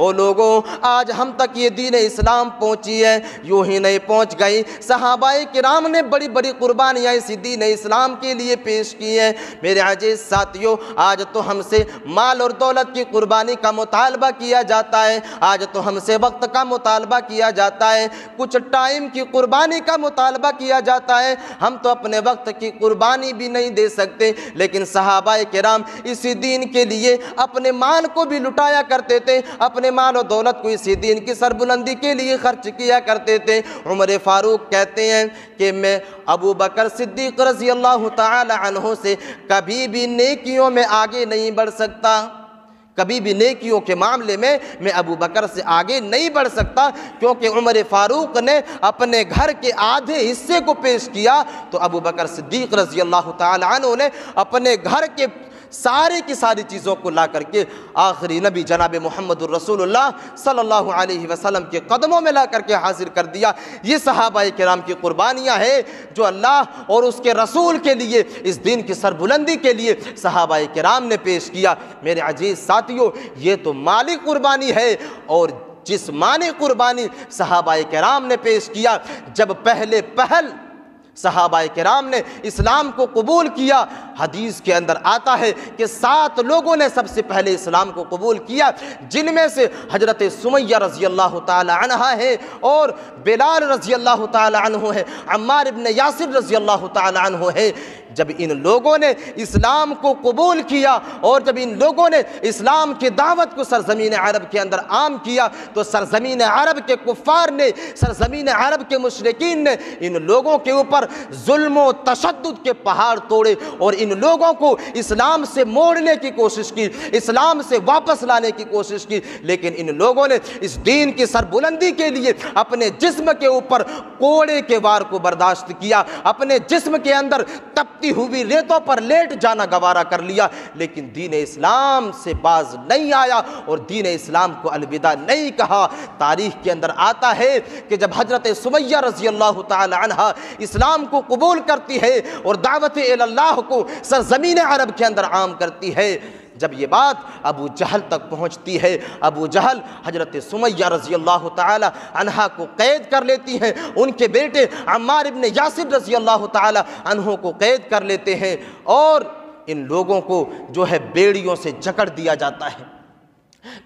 او لوگوں آج ہم تک یہ دین اسلام پہنچی ہے، یوں ہی نہیں پہنچ گئی، صحابہ کرام نے بڑی بڑی قربانیاں اسی دین اسلام کے لیے پیش کی ہیں۔ میرے عزیز ساتھیوں، آج تو ہم سے مال اور دولت کی قربانی کا مطالبہ کیا جاتا ہے، آج تو ہم سے وقت کا مطالبہ کیا جاتا ہے، کچھ ٹائم کی قربانی کا مطالبہ کیا جاتا ہے، ہم تو اپنے وقت کی قربانی بھی نہیں دے سکتے، لیکن صحابہ کرام اسی دین کے لیے اپنے مال کو بھی لٹایا کرتے تھے، اپنے مال و دولت کو اسی دین کی سربلندی کے لیے خرچ کیا کرتے تھے۔ عمر فاروق کہتے ہیں کہ میں ابو بکر صدیق رضی اللہ تعالی عنہ سے کبھی بھی نیکیوں میں آگے نہیں بڑھ سکتا، کبھی بھی نیکیوں کے معاملے میں ابو بکر سے آگے نہیں بڑھ سکتا، کیونکہ عمر فاروق نے اپنے گھر کے آدھے حصے کو پیش کیا تو ابو بکر صدیق رضی اللہ تعالی عنہ نے اپنے گھر کے ساری کی ساری چیزوں کو لا کر کے آخری نبی جناب محمد الرسول اللہ صلی اللہ علیہ وسلم کے قدموں میں لا کر کے حاضر کر دیا۔ یہ صحابہ کرام کی قربانیاں ہیں جو اللہ اور اس کے رسول کے لیے، اس دین کی سربلندی کے لیے صحابہ کرام نے پیش کیا۔ میرے عزیز ساتھیوں، یہ تو مالی قربانی ہے، اور جسمانی قربانی صحابہ کرام نے پیش کیا۔ جب پہلے پہل صحابہ کرام نے اسلام کو قبول کیا، حدیث کے اندر آتا ہے کہ 7 لوگوں نے سب سے پہلے اسلام کو قبول کیا، جن میں سے حضرت سمیہ رضی اللہ تعالی عنہ ہے، اور بلال رضی اللہ تعالی عنہ ہے، عمار ابن یاسر رضی اللہ تعالی عنہ ہے۔ جب ان لوگوں نے اسلام کو قبول کیا اور جب ان لوگوں نے اسلام کی دعوت کو سرزمین عرب کے اندر عام کیا تو سرزمین عرب کے کفار نے، سرزمین عرب کے مشرکین نے ان لوگوں کے اوپر ظلم و تشدد کے پہاڑ توڑے اور ان لوگوں کو اسلام سے موڑنے کی کوشش کی، اسلام سے واپس لانے کی کوشش کی، لیکن ان لوگوں نے اس دین کی سربلندی کے لیے اپنے جسم کے اوپر کوڑے کے وار کو برداشت کیا، اپنے جسم کے اندر تپتی ہوئی ریتوں پر لیٹ جانا گوارا کر لیا، لیکن دین اسلام سے باز نہیں آیا اور دین اسلام کو الوداع نہیں کہا۔ تاریخ کے اندر آتا ہے کہ جب حضرت سمیہ رضی اللہ تعالی عنہ اسلام کو قبول کرتی ہے اور دعوت اللہ کو سرزمین عرب کے اندر عام کرتی ہے، جب یہ بات ابو جہل تک پہنچتی ہے، ابو جہل حضرت سمیہ رضی اللہ تعالی عنہ کو قید کر لیتی ہیں، ان کے بیٹے عمار ابن یاسر رضی اللہ تعالی عنہ کو قید کر لیتے ہیں، اور ان لوگوں کو جو ہے بیڑیوں سے جکڑ دیا جاتا ہے۔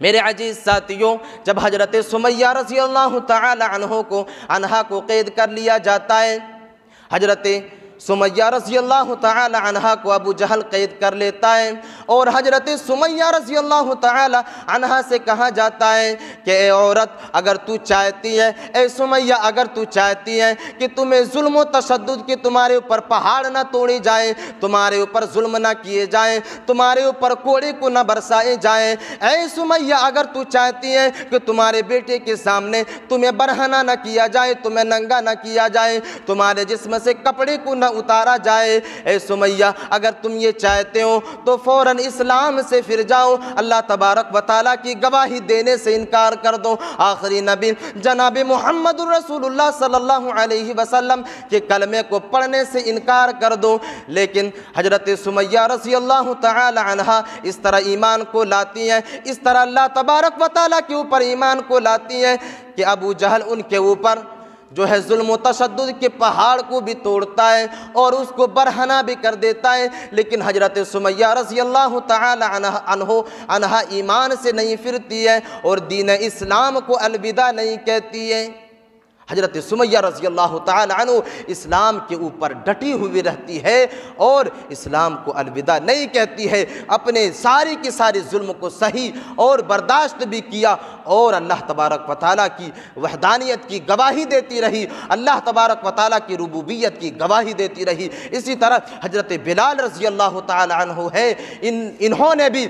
میرے عزیز ساتھیوں، جب حضرت سمیہ رضی اللہ تعالی عنہ کو قید کر لیا جاتا ہے، حضرت سمیہ رضی اللہ تعالی عنہ کو ابو جہل قید کر لیتا ہے، اور حضرت سمیہ رضی اللہ تعالی عنہ سے کہا جاتا ہے کہ اے عورت، اگر تو چاہتی ہے، اے سمیہ اگر تو چاہتی ہے کہ تمہیں ظلم و تشدد کے تمہارے اوپر پہاڑ نہ توڑے جائیں، تمہارے اوپر ظلم نہ کیے جائیں، تمہارے اوپر کوڑے کو نہ برسائے جائیں، اے سمیہ اگر تو چاہتی ہے کہ تمہارے بیٹے کے سامنے تمہیں برہنہ نہ کیا جائے، تمہیں ننگا نہ کیا جائے، تمہارے جسم سے کپڑے کو نہ اتارا جائے، اے سمیہ اگر تم یہ چاہتے ہو تو فوراً اسلام سے پھر جاؤ، اللہ تبارک و تعالیٰ کی گواہی دینے سے انکار کر دو، آخری نبی جناب محمد الرسول اللہ صلی اللہ علیہ وسلم کے کلمے کو پڑھنے سے انکار کر دو۔ لیکن حضرت سمیہ رضی اللہ تعالی عنہ اس طرح ایمان کو لاتی ہیں، اس طرح اللہ تبارک و تعالیٰ کے اوپر ایمان کو لاتی ہیں کہ ابو جہل ان کے اوپر جو ہے ظلم و تشدد کے پہاڑ کو بھی توڑتا ہے اور اس کو برہنہ بھی کر دیتا ہے، لیکن حضرت سمیہ رضی اللہ تعالی عنہ ایمان سے نہیں پھرتی ہے اور دین اسلام کو الوداع نہیں کہتی ہے۔ حضرت سمیہ رضی اللہ تعالی عنہ اسلام کے اوپر ڈٹی ہوئی رہتی ہے اور اسلام کو الوداع نہیں کہتی ہے، اپنے ساری کی ساری ظلم کو صحیح اور برداشت بھی کیا اور اللہ تبارک و تعالیٰ کی وحدانیت کی گواہی دیتی رہی، اللہ تبارک و تعالیٰ کی ربوبیت کی گواہی دیتی رہی۔ اسی طرح حضرت بلال رضی اللہ تعالی عنہ ہے، انہوں نے بھی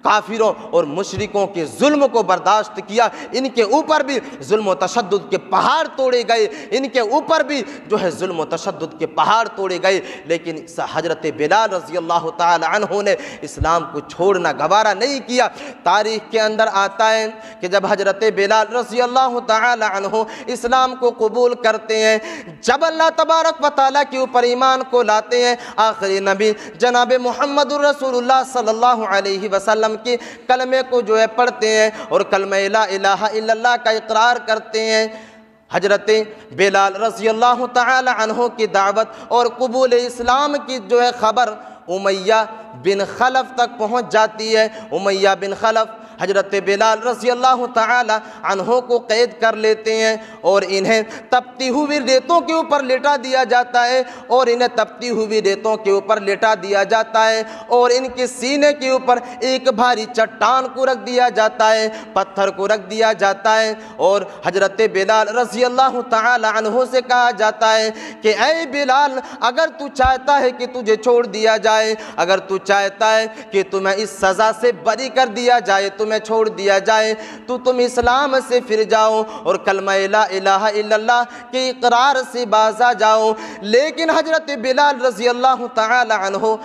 کافروں اور مشرکوں کے ظلم کو برداشت کیا، ان کے اوپر بھی ظلم و تشدد کے پہاڑ توڑے گئے، ان کے اوپر بھی جو ہے ظلم و تشدد کے پہاڑ توڑے گئے، لیکن حضرت بلال رضی اللہ تعالی عنہ نے اسلام کو چھوڑنا گوارا نہیں کیا۔ تاریخ کے اندر آتا ہے کہ جب حضرت بلال رضی اللہ تعالی عنہ اسلام کو قبول کرتے ہیں، جب اللہ تبارک و تعالیٰ کے اوپر ایمان کو لاتے ہیں، آخری نبی جناب محمد الرسول اللہ صلی اللہ علیہ وسلم وسلم کے کلمے کو جو ہے پڑھتے ہیں اور کلمہ لا الہ الا اللہ کا اقرار کرتے ہیں۔ حضرت بلال رضی اللہ تعالی عنہ کی دعوت اور قبول اسلام کی جو ہے خبر امیہ بن خلف تک پہنچ جاتی ہے۔ امیہ بن خلف حضرت بلال رضی اللہ تعالی عنہ کو قید کر لیتے ہیں اور انہیں تپتی ہوئی ریتوں کے اوپر لٹا دیا جاتا ہے اور ان کے سینے کے اوپر ایک بھاری چٹان کو رکھ دیا جاتا ہے، پتھر کو رکھ دیا جاتا ہے اور حضرت بلال رضی اللہ تعالی عنہ سے کہا جاتا ہے کہ اے بلال، اگر تو چاہتا ہے کہ تجھے چھوڑ دیا جائے، اگر تو چاہتا ہے کہ تمہیں اس سزا سے بری کر دیا جائے، تمہیں چھوڑ دیا جائے، تو تم اسلام سے پھر جاؤ اور کلمہ لا الہ الا اللہ کے اقرار سے باز آ جاؤ۔ لیکن حضرت بلال رضی اللہ تعالی عنہ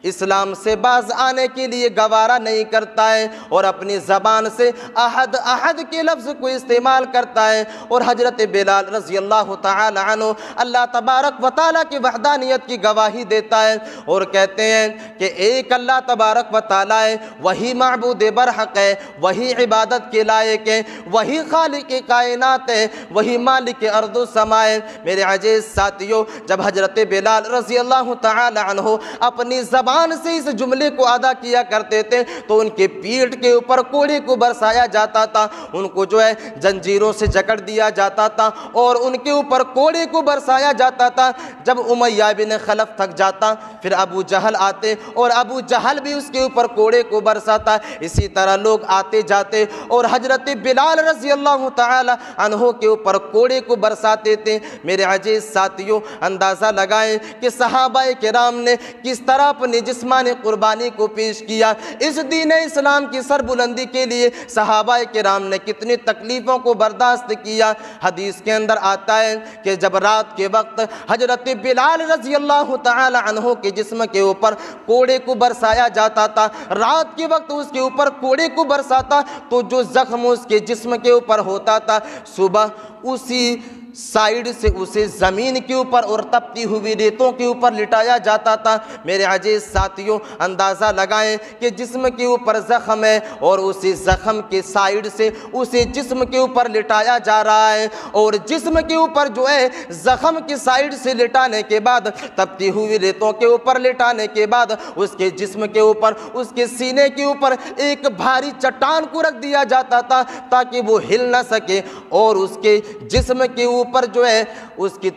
اسلام سے باز آنے کے لیے گوارا نہیں کرتا ہے اور اپنی زبان سے احد احد کے لفظ کو استعمال کرتا ہے اور حضرت بلال رضی اللہ تعالی عنہ اللہ تبارک و تعالیٰ کی وحدانیت کی گواہی دیتا ہے اور کہتے ہیں کہ ایک اللہ تبارک و تعالیٰ ہے، وہی معبود برحق ہے، وہی عبادت کے لائق ہے، وہی خالق کائنات ہے، وہی مالک ارض و سماء ہے۔ میرے عزیز ساتھیو، جب حضرت بلال رضی اللہ تعالی عنہ اپنی زبان سے اس جملے کو ادا کیا کرتے تھے تو ان کے پیٹھ کے اوپر کوڑے کو برسایا جاتا تھا، ان کو جو ہے زنجیروں سے جکڑ دیا جاتا تھا اور ان کے اوپر کوڑے کو برسایا جاتا تھا۔ جب امیہ بن خلف تھک جاتا پھر ابو جہل آتے اور ابو جہل بھی اس کے اوپر کوڑے کو برساتا، اسی طرح لوگ آتے جاتے اور حضرت بلال رضی اللہ تعالی عنہ کے اوپر کوڑے کو برساتے تھے۔ میرے عزیز ساتھیوں، اندازہ لگائیں کہ صحابہ کرام نے کس طرح اپنی جسمانی قربانی کو پیش کیا۔ اس دین اسلام کی سربلندی کے لیے صحابہ کرام نے کتنی تکلیفوں کو برداشت کیا۔ حدیث کے اندر آتا ہے کہ جب رات کے وقت حضرت بلال رضی اللہ تعالی عنہ کے جسم کے اوپر کوڑے کو برسایا جاتا تھا، رات کے وقت اس کے اوپر کوڑے کو برساتا تو جو زخم اس کے جسم کے اوپر ہوتا تھا، صبح اسی سائیڈ سے اسے زمین کے اوپر اور تپتی ہوئی ریتوں کے اوپر لٹایا جاتا تھا۔ میرے عزیز ساتھیوں، اندازہ لگائیں کہ جسم کے اوپر زخم ہے اور اسی زخم کے سائیڈ سے اسے جسم کے اوپر لٹایا جا رہا ہے اور جسم کے اوپر جو ہے زخم کے سائیڈ سے لٹانے کے بعد، تپتی ہوئی ریتوں کے اوپر لٹانے کے بعد اس کے جسم کے اوپر، اس کے سینے کے اوپر ایک بھاری چٹان کو رکھ دیا جاتا تھا تاکہ وہ ہل نہ سکے اور اس کے جسم کے اوپر جو ہے اس کی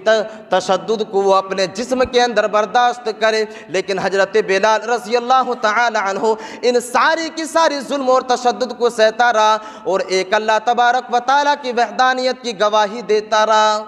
تشدد کو وہ اپنے جسم کے اندر برداشت کرے۔ لیکن حضرت بلال رضی اللہ تعالی عنہ ان ساری کی ساری ظلم اور تشدد کو سہتا رہا اور ایک اللہ تبارک و تعالیٰ کی وحدانیت کی گواہی دیتا رہا،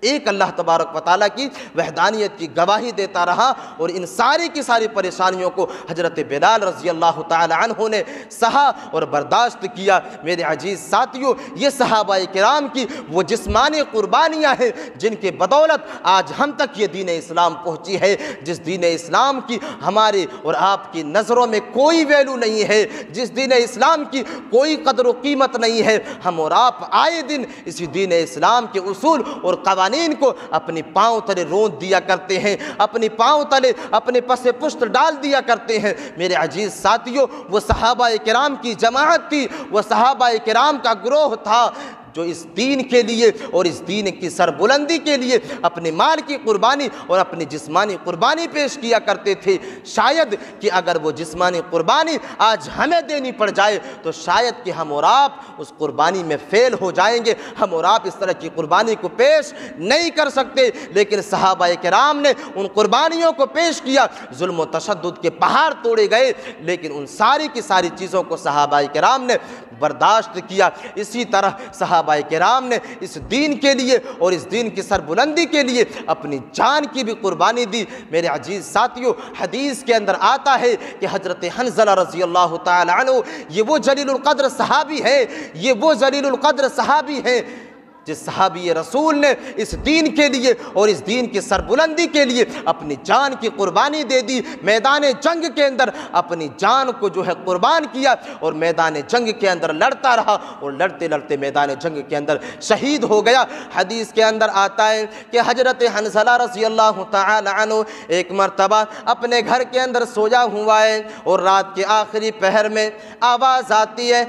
ایک اللہ تبارک و تعالیٰ کی وحدانیت کی گواہی دیتا رہا اور ان ساری کی ساری پریشانیوں کو حضرت بلال رضی اللہ تعالی عنہ نے سہا اور برداشت کیا۔ میرے عزیز ساتھیوں، یہ صحابہ کرام کی وہ جسمانی قربانیاں ہیں جن کے بدولت آج ہم تک یہ دین اسلام پہنچی ہے۔ جس دین اسلام کی ہمارے اور آپ کی نظروں میں کوئی ویلو نہیں ہے، جس دین اسلام کی کوئی قدر و قیمت نہیں ہے، ہم اور آپ آئے دن اسی دین اسلام کے اصول اور قوانین کو اپنی پاؤں تلے روند دیا کرتے ہیں، اپنی پاؤں تلے اپنے پس پشت ڈال دیا کرتے ہیں۔ میرے عزیز ساتھیوں، وہ صحابہ کرام کی جماعت تھی، وہ صحابہ کرام کا گروہ تھا جو اس دین کے لیے اور اس دین کی سربلندی کے لیے اپنے مال کی قربانی اور اپنی جسمانی قربانی پیش کیا کرتے تھے۔ شاید کہ اگر وہ جسمانی قربانی آج ہمیں دینی پڑ جائے تو شاید کہ ہم اور آپ اس قربانی میں فیل ہو جائیں گے، ہم اور آپ اس طرح کی قربانی کو پیش نہیں کر سکتے۔ لیکن صحابہ کرام نے ان قربانیوں کو پیش کیا، ظلم و تشدد کے پہاڑ توڑے گئے، لیکن ان ساری کی ساری چیزوں کو صحابہ کرام نے برداشت کیا۔ اسی طرح صحابہ کرام نے اس دین کے لیے اور اس دین کی سربلندی کے لیے اپنی جان کی بھی قربانی دی۔ میرے عزیز ساتھیوں، حدیث کے اندر آتا ہے کہ حضرت حنظلہ رضی اللہ تعالی عنہ یہ وہ جلیل القدر صحابی ہے، یہ وہ جلیل القدر صحابی ہیں جس صحابی رسول نے اس دین کے لیے اور اس دین کی سربلندی کے لیے اپنی جان کی قربانی دے دی، میدان جنگ کے اندر اپنی جان کو جو ہے قربان کیا اور میدان جنگ کے اندر لڑتا رہا اور لڑتے لڑتے میدان جنگ کے اندر شہید ہو گیا۔ حدیث کے اندر آتا ہے کہ حضرت حنظلہ رضی اللہ تعالی عنہ ایک مرتبہ اپنے گھر کے اندر سویا ہوا ہے اور رات کے آخری پہر میں آواز آتی ہے،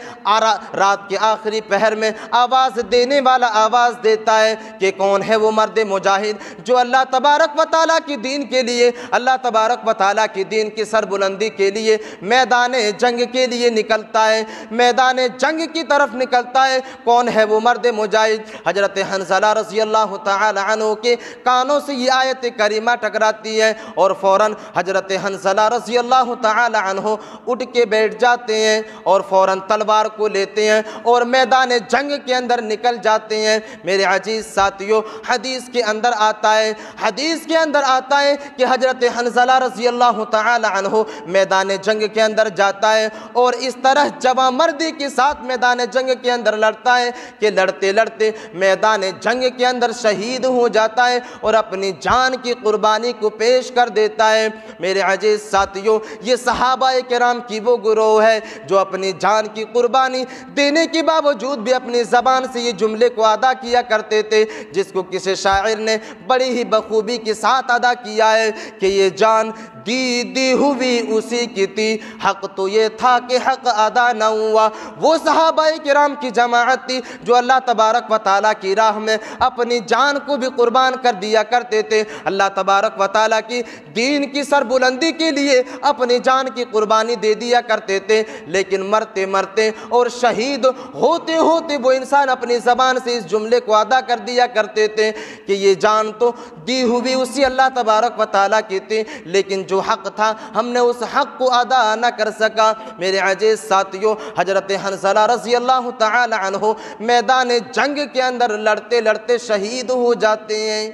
رات کے آخری پہر میں آواز دینے والا آواز دیتا ہے کہ کون ہے وہ مرد مجاہد جو اللہ تبارک و تعالیٰ کی دین کے لیے، اللہ تبارک و تعالیٰ کی دین کی سربلندی کے لیے میدان جنگ کے لیے نکلتا ہے، میدان جنگ کی طرف نکلتا ہے، کون ہے وہ مرد مجاہد؟ حضرت حنظلہ رضی اللہ تعالی عنہ کے کانوں سے یہ آیت کریمہ ٹکراتی ہے اور فوراً حضرت حنظلہ رضی اللہ تعالی عنہ اٹھ کے بیٹھ جاتے ہیں اور فوراً تلوار کو لیتے ہیں اور میدان جنگ کے اندر نکل جاتے ہیں۔ میرے عزیز ساتھیوں، حدیث کے اندر آتا ہے کہ حضرت حنظلہ رضی اللہ تعالی عنہ میدان جنگ کے اندر جاتا ہے اور اس طرح جواں مردی کے ساتھ میدان جنگ کے اندر لڑتا ہے کہ لڑتے لڑتے میدان جنگ کے اندر شہید ہو جاتا ہے اور اپنی جان کی قربانی کو پیش کر دیتا ہے۔ میرے عزیز ساتھیوں، یہ صحابہ کرام کی وہ گروہ ہے جو اپنی جان کی قربانی دینے کے باوجود بھی اپنی زبان سے یہ جملے کو ادا کیا کرتے تھے، جس کو کسی شاعر نے بڑی ہی بخوبی کے ساتھ ادا کیا ہے کہ یہ جان دی ہوئی اسی کی تھی، حق تو یہ تھا کہ حق ادا نہ ہوا۔ وہ صحابہ کرام کی جماعت تھی جو اللہ تبارک و تعالیٰ کی راہ میں اپنی جان کو بھی قربان کر دیا کرتے تھے، اللہ تبارک و تعالیٰ کی دین کی سربلندی کے لیے اپنی جان کی قربانی دے دیا کرتے تھے، لیکن مرتے مرتے اور شہید ہوتے ہوتے وہ انسان اپنی زبان سے اس جملے کو ادا کر دیا کرتے تھے کہ یہ جان تو دی ہوئی اسی اللہ تبارک و تعالیٰ کی تھی، لیکن جو حق تھا ہم نے اس حق کو ادا نہ کر سکا۔ میرے عزیز ساتھیوں، حضرت حنظلہ رضی اللہ تعالی عنہ میدان جنگ کے اندر لڑتے لڑتے شہید ہو جاتے ہیں،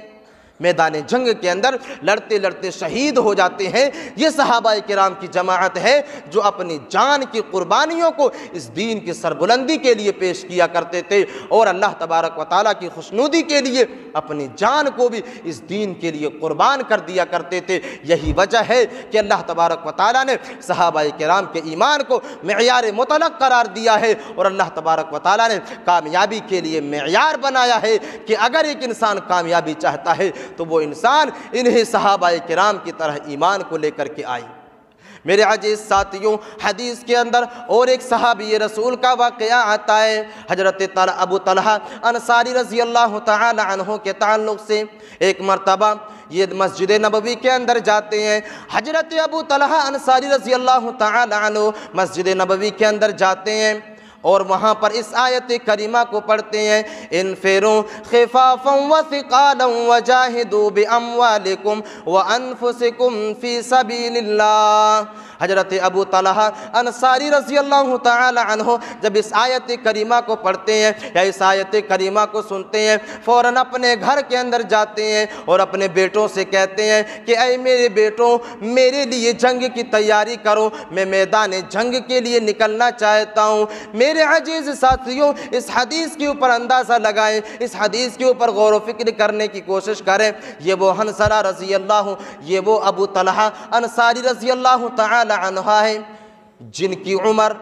میدان جنگ کے اندر لڑتے لڑتے شہید ہو جاتے ہیں۔ یہ صحابہ کرام کی جماعت ہے جو اپنی جان کی قربانیوں کو اس دین کی سربلندی کے لیے پیش کیا کرتے تھے اور اللہ تبارک و تعالیٰ کی خوشنودی کے لیے اپنی جان کو بھی اس دین کے لیے قربان کر دیا کرتے تھے۔ یہی وجہ ہے کہ اللہ تبارک و تعالیٰ نے صحابہ کرام کے ایمان کو معیار مطلق قرار دیا ہے اور اللہ تبارک و تعالیٰ نے کامیابی کے لیے معیار بنایا ہے کہ اگر ایک انسان کامیابی چاہتا ہے تو وہ انسان انہیں صحابہ کرام کی طرح ایمان کو لے کر کے آئے۔ میرے عزیز ساتھیوں، حدیث کے اندر اور ایک صحابی رسول کا واقعہ آتا ہے، حضرت ابو طلحہ انصاری رضی اللہ تعالی عنہ کے تعلق سے۔ ایک مرتبہ یہ مسجد نبوی کے اندر جاتے ہیں، حضرت ابو طلحہ انصاری رضی اللہ تعالی عنہ مسجد نبوی کے اندر جاتے ہیں اور وہاں پر اس آیت کریمہ کو پڑھتے ہیں، انفروا خفافا وثقالا وجاہدوا باموالکم وانفسکم فی سبیل اللہ۔ حضرت ابو طلحہ انصاری رضی اللہ تعالی عنہ جب اس آیت کریمہ کو پڑھتے ہیں یا اس آیت کریمہ کو سنتے ہیں، فوراً اپنے گھر کے اندر جاتے ہیں اور اپنے بیٹوں سے کہتے ہیں کہ اے میرے بیٹوں، میرے لیے جنگ کی تیاری کرو، میں میدان جنگ کے لیے نکلنا چاہتا ہوں۔ میرے عزیز ساتھیوں، اس حدیث کے اوپر اندازہ لگائیں، اس حدیث کے اوپر غور و فکر کرنے کی کوشش کریں۔ یہ وہ حنظلہ رضی اللہ، یہ وہ ابو طلحہ انصاری رضی اللہ تعالی عنہ ہے جن کی عمر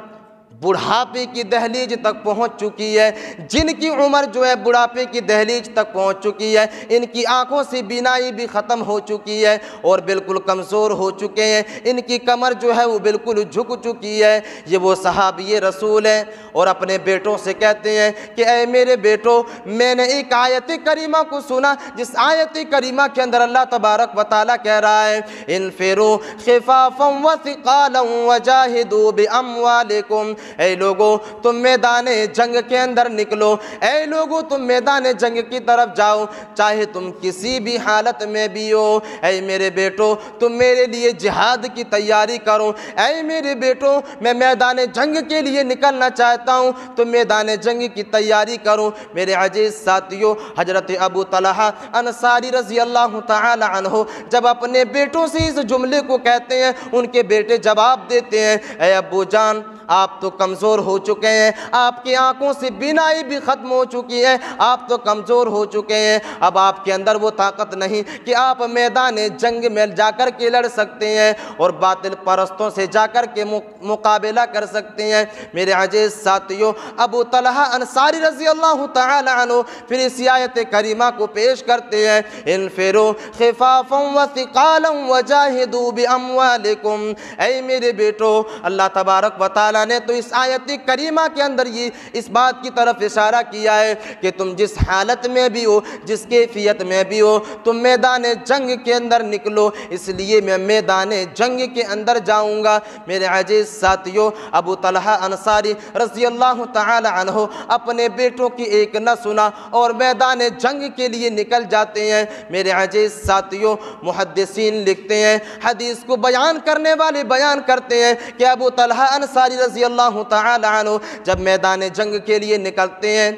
بڑھاپے کی دہلیج تک پہنچ چکی ہے، جن کی عمر جو ہے بڑھاپے کی دہلیج تک پہنچ چکی ہے، ان کی آنکھوں سے بینائی بھی ختم ہو چکی ہے اور بالکل کمزور ہو چکے ہیں، ان کی کمر جو ہے وہ بالکل جھک چکی ہے۔ یہ وہ صحابی رسول ہیں اور اپنے بیٹوں سے کہتے ہیں کہ اے میرے بیٹوں، میں نے ایک آیت کریمہ کو سنا جس آیت کریمہ کے اندر اللہ تبارک و تعالیٰ کہہ رہا ہے، انفروا خفافا وثقالا وجاہدوا باموالکم، اے لوگو تم میدان جنگ کے اندر نکلو، اے لوگو تم میدان جنگ کی طرف جاؤ، چاہے تم کسی بھی حالت میں بھی ہو۔ اے میرے بیٹو، تم میرے لیے جہاد کی تیاری کرو، اے میرے بیٹو میں میدان جنگ کے لیے نکلنا چاہتا ہوں، تم میدان جنگ کی تیاری کرو۔ میرے عزیز ساتھیوں، حضرت ابو طلحہ انصاری رضی اللہ تعالی عنہ جب اپنے بیٹوں سے اس جملے کو کہتے ہیں، ان کے بیٹے جواب دیتے ہیں، اے ابو جان، آپ تو کمزور ہو چکے ہیں، آپ کی آنکھوں سے بینائی بھی ختم ہو چکی ہے، آپ تو کمزور ہو چکے ہیں، اب آپ کے اندر وہ طاقت نہیں کہ آپ میدان جنگ میں جا کر کے لڑ سکتے ہیں اور باطل پرستوں سے جا کر کے مقابلہ کر سکتے ہیں۔ میرے عزیز ساتھیوں، ابو طلحہ انصاری رضی اللہ تعالی عنہ پھر اس آیت کریمہ کو پیش کرتے ہیں، انفروا خفافا وثقالا وجاہدوا باموالکم۔ اے میرے بیٹو، اللہ تبارک و تعالیٰ نے تو اس آیت کریمہ کے اندر یہ اس بات کی طرف اشارہ کیا ہے کہ تم جس حالت میں بھی ہو، جس کیفیت میں بھی ہو، تم میدان جنگ کے اندر نکلو، اس لیے میں میدان جنگ کے اندر جاؤں گا۔ میرے عزیز ساتھیوں، ابو طلحہ انصاری رضی اللہ تعالی عنہ اپنے بیٹوں کی ایک نہ سنا اور میدان جنگ کے لیے نکل جاتے ہیں۔ میرے عزیز ساتھیوں، محدثین لکھتے ہیں، حدیث کو بیان کرنے والے بیان کرتے ہیں کہ ابو طلحہ انصاری رضی اللہ تعالی عنہ جب میدان جنگ کے لیے نکلتے ہیں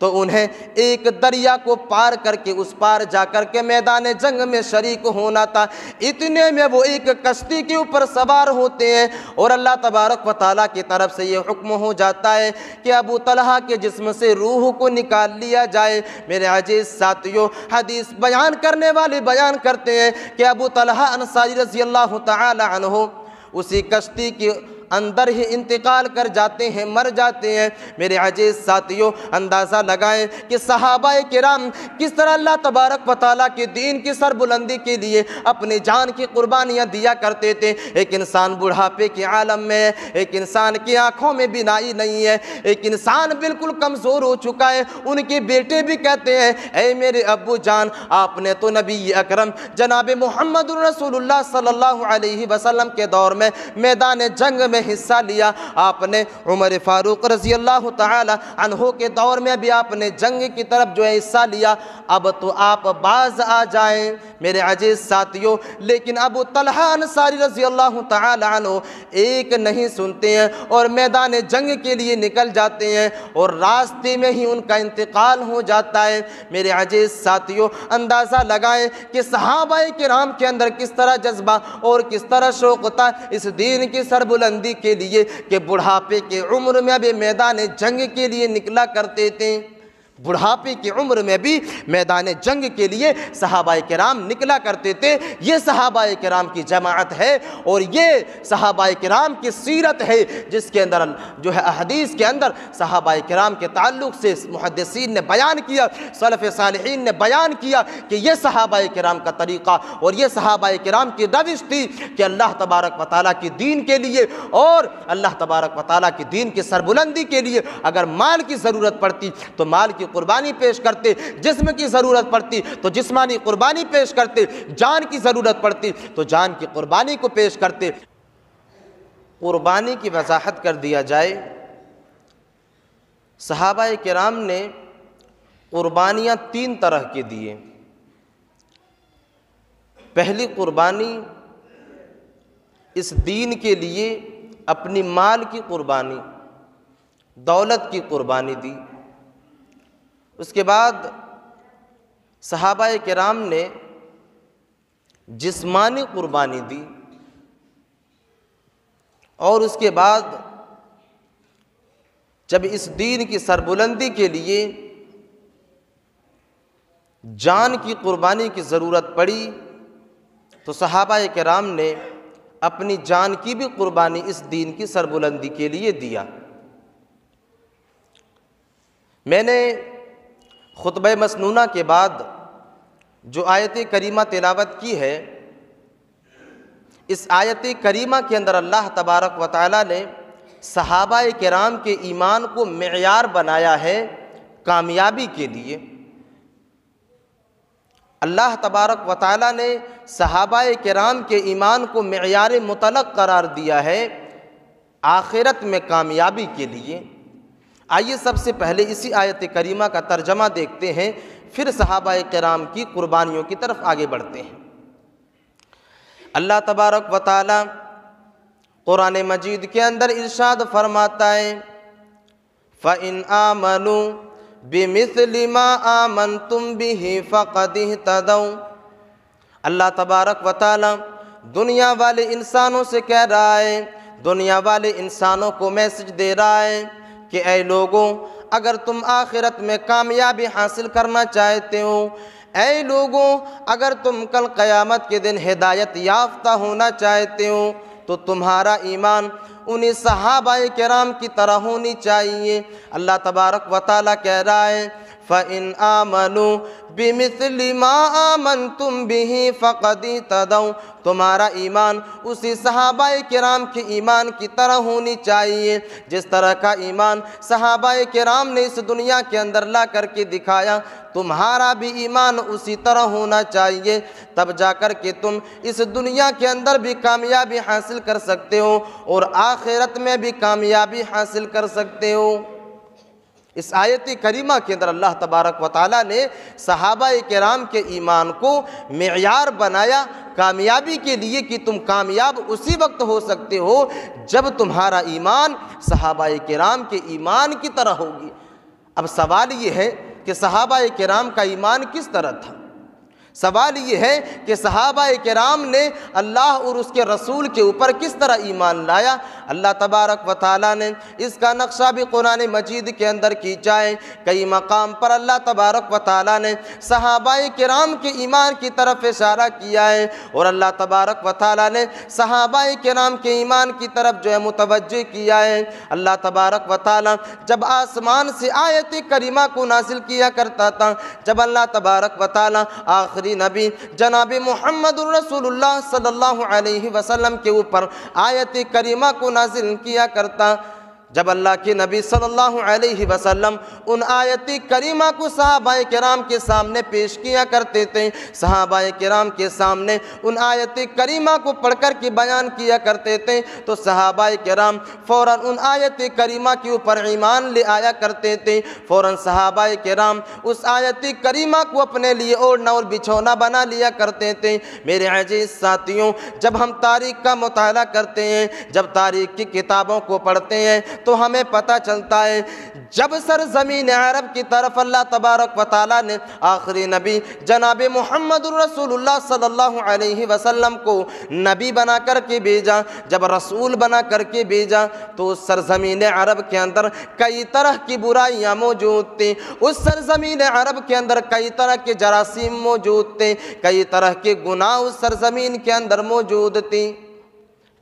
تو انہیں ایک دریا کو پار کر کے اس پار جا کر کے میدان جنگ میں شریک ہونا تھا۔ اتنے میں وہ ایک کشتی کے اوپر سوار ہوتے ہیں اور اللہ تبارک و تعالیٰ کی طرف سے یہ حکم ہو جاتا ہے کہ ابو طلحہ کے جسم سے روح کو نکال لیا جائے۔ میرے عزیز ساتھیوں، حدیث بیان کرنے والے بیان کرتے ہیں کہ ابو طلحہ انصاری رضی اللہ تعالی عنہ اسی کشتی کے اندر ہی انتقال کر جاتے ہیں، مر جاتے ہیں۔ میرے عزیز ساتھیوں، اندازہ لگائیں کہ صحابہ کرام کس طرح اللہ تبارک و تعالیٰ کے دین کی سربلندی کے لیے اپنی جان کی قربانیاں دیا کرتے تھے۔ ایک انسان بڑھاپے کے عالم میں ہے، ایک انسان کی آنکھوں میں بینائی نہیں ہے، ایک انسان بالکل کمزور ہو چکا ہے۔ ان کے بیٹے بھی کہتے ہیں، اے میرے ابو جان، آپ نے تو نبی اکرم جناب محمد رسول اللہ صلی اللہ علیہ وسلم کے دور میں میدان جنگ میں حصہ لیا، آپ نے عمر فاروق رضی اللہ تعالی عنہ کے دور میں بھی آپ نے جنگ کی طرف جو ہے حصہ لیا، اب تو آپ باز آ جائیں۔ میرے عزیز ساتھیوں، لیکن ابو طلحہ انصاری رضی اللہ تعالی عنہ ایک نہیں سنتے ہیں اور میدان جنگ کے لیے نکل جاتے ہیں اور راستے میں ہی ان کا انتقال ہو جاتا ہے۔ میرے عزیز ساتھیوں، اندازہ لگائیں کہ صحابہ کرام کے اندر کس طرح جذبہ اور کس طرح شوق تھا اس دین کی سربلندی کے لیے کہ بڑھاپے کے عمر میں بھی میدان جنگ کے لیے نکلا کرتے تھے۔ بڑھاپے کی عمر میں بھی میدان جنگ کے لیے صحابہ کرام نکلا کرتے تھے۔ یہ صحابہ کرام کی جماعت ہے اور یہ صحابہ کرام کی سیرت ہے جس کے اندر جو ہے احادیث کے اندر صحابہ کرام کے تعلق سے محدثین نے بیان کیا، سلف صالحین نے بیان کیا کہ یہ صحابہ کرام کا طریقہ اور یہ صحابہ کرام کی روش تھی کہ اللہ تبارک و تعالیٰ کی دین کے لیے اور اللہ تبارک و تعالیٰ کی دین کی سربلندی کے لیے اگر مال کی ضرورت پڑتی تو مال کی قربانی پیش کرتے، جسم کی ضرورت پڑتی تو جسمانی قربانی پیش کرتے، جان کی ضرورت پڑتی تو جان کی قربانی کو پیش کرتے۔ قربانی کی وضاحت کر دیا جائے، صحابہ کرام نے قربانیاں 3 طرح کی دیے۔ پہلی قربانی اس دین کے لیے اپنی مال کی قربانی، دولت کی قربانی دی۔ اس کے بعد صحابہ کرام نے جسمانی قربانی دی اور اس کے بعد جب اس دین کی سربلندی کے لیے جان کی قربانی کی ضرورت پڑی تو صحابہ کرام نے اپنی جان کی بھی قربانی اس دین کی سربلندی کے لیے دیا۔ میں نے خطبہ مسنونہ کے بعد جو آیت کریمہ تلاوت کی ہے، اس آیت کریمہ کے اندر اللہ تبارک و تعالیٰ نے صحابہ کرام کے ایمان کو معیار بنایا ہے کامیابی کے لیے۔ اللہ تبارک و تعالیٰ نے صحابہ کرام کے ایمان کو معیار مطلق قرار دیا ہے آخرت میں کامیابی کے لیے۔ آئیے سب سے پہلے اسی آیت کریمہ کا ترجمہ دیکھتے ہیں، پھر صحابہ کرام کی قربانیوں کی طرف آگے بڑھتے ہیں۔ اللہ تبارک و تعالی قرآن مجید کے اندر ارشاد فرماتا ہے فَإِنْ آمَنُوا بِمِثْلِ مَا آمَنْتُمْ بِهِ فَقَدِ اهْتَدَوْا۔ اللہ تبارک و تعالی دنیا والے انسانوں سے کہہ رہا ہے دنیا والے انسانوں کو میسج دے رہا ہے کہ اے لوگوں، اگر تم آخرت میں کامیابی حاصل کرنا چاہتے ہو، اے لوگوں اگر تم کل قیامت کے دن ہدایت یافتہ ہونا چاہتے ہو، تو تمہارا ایمان انہی صحابہ کرام کی طرح ہونی چاہیے۔ اللہ تبارک و تعالیٰ کہہ رہا ہے فَإِنْ آمَنُوا بِمِثْلِ مَا آمَنْتُمْ بِهِ فَقَدِ اهْتَدَوْا، تمہارا ایمان اسی صحابہ کرام کے ایمان کی طرح ہونی چاہیے جس طرح کا ایمان صحابہ کرام نے اس دنیا کے اندر لا کر کے دکھایا، تمہارا بھی ایمان اسی طرح ہونا چاہیے، تب جا کر کے تم اس دنیا کے اندر بھی کامیابی حاصل کر سکتے ہو اور آخرت میں بھی کامیابی حاصل کر سکتے ہو۔ اس آیت کریمہ کے اندر اللہ تبارک و تعالیٰ نے صحابہ کرام کے ایمان کو معیار بنایا کامیابی کے لیے کہ تم کامیاب اسی وقت ہو سکتے ہو جب تمہارا ایمان صحابہ کرام کے ایمان کی طرح ہوگی۔ اب سوال یہ ہے کہ صحابہ کرام کا ایمان کس طرح تھا؟ سوال یہ ہے کہ صحابہ کرام نے اللہ اور اس کے رسول کے اوپر کس طرح ایمان لایا؟ اللہ تبارک و تعالیٰ نے اس کا نقشہ بھی قرآن مجید کے اندر کھینچا ہے۔ کئی مقام پر اللہ تبارک و تعالیٰ نے صحابہ کرام کے ایمان کی طرف اشارہ کیا ہے اور اللہ تبارک و تعالیٰ نے صحابہ کرام کے ایمان کی طرف جو ہے متوجہ کیا ہے۔ اللہ تبارک و تعالیٰ جب آسمان سے آیت کریمہ کو نازل کیا کرتا تھا، جب اللہ تبارک و تعالیٰ آخری نبی جناب محمد رسول اللہ صلی اللہ علیہ وسلم کے اوپر آیت کریمہ کو نازل کیا کرتا، جب اللہ کے نبی صلی اللہ علیہ وسلم ان آیت کریمہ کو صحابہ کرام کے سامنے پیش کیا کرتے تھے، صحابہ کرام کے سامنے ان آیت کریمہ کو پڑھ کر کے بیان کیا کرتے تھے، تو صحابہ کرام فوراً ان آیت کریمہ کے اوپر ایمان لے آیا کرتے تھے۔ فوراً صحابہ کرام اس آیت کریمہ کو اپنے لیے اوڑھنا اور بچھونا بنا لیا کرتے تھے۔ میرے عزیز ساتھیوں، جب ہم تاریخ کا مطالعہ کرتے ہیں، جب تاریخ کی کتابوں کو پڑھتے ہیں تو ہمیں پتہ چلتا ہے جب سرزمین عرب کی طرف اللہ تبارک و تعالیٰ نے آخری نبی جناب محمد رسول اللہ صلی اللہ علیہ وسلم کو نبی بنا کر کے بھیجا، جب رسول بنا کر کے بھیجا، تو اس سرزمین عرب کے اندر کئی طرح کی برائیاں موجود تھیں، اس سرزمین عرب کے اندر کئی طرح کے جراثیم موجود تھے، کئی طرح کے گناہ اس سرزمین کے اندر موجود تھیں۔